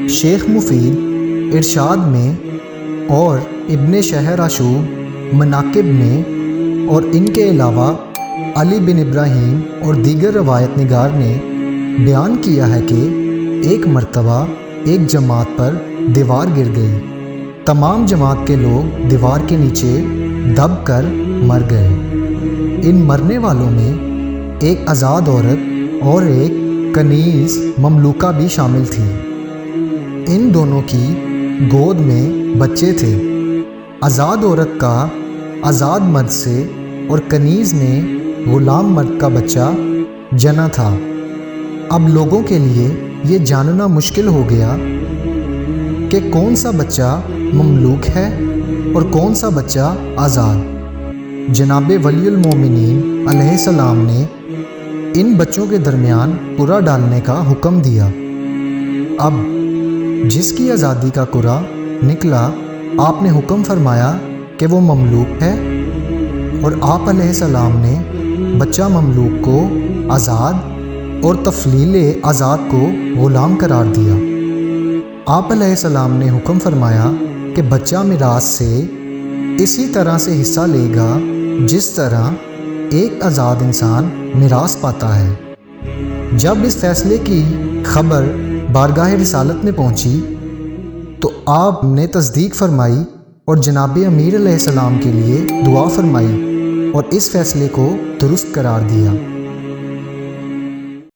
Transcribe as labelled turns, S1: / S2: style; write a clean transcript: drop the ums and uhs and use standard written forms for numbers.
S1: شیخ مفید ارشاد میں اور ابن شہر آشوب مناقب میں اور ان کے علاوہ علی بن ابراہیم اور دیگر روایت نگار نے بیان کیا ہے کہ ایک مرتبہ ایک جماعت پر دیوار گر گئی۔ تمام جماعت کے لوگ دیوار کے نیچے دب کر مر گئے۔ ان مرنے والوں میں ایک آزاد عورت اور ایک کنیز مملوکہ بھی شامل تھی۔ ان دونوں کی گود میں بچے تھے۔ آزاد عورت کا آزاد مرد سے اور کنیز نے غلام مرد کا بچہ جنا تھا۔ اب لوگوں کے لیے یہ جاننا مشکل ہو گیا کہ کون سا بچہ مملوک ہے اور کون سا بچہ آزاد۔ جناب ولی المومنین علیہ السلام نے ان بچوں کے درمیان قرعہ ڈالنے کا حکم دیا۔ اب جس کی آزادی کا قرعہ نکلا آپ نے حکم فرمایا کہ وہ مملوک ہے، اور آپ علیہ السلام نے بچہ مملوک کو آزاد اور تفلیل آزاد کو غلام قرار دیا۔ آپ علیہ السلام نے حکم فرمایا کہ بچہ میراث سے اسی طرح سے حصہ لے گا جس طرح ایک آزاد انسان میراث پاتا ہے۔ جب اس فیصلے کی خبر بارگاہ رسالت میں پہنچی تو آپ نے تصدیق فرمائی اور جناب امیر علیہ السلام کے لیے دعا فرمائی اور اس فیصلے کو درست قرار دیا۔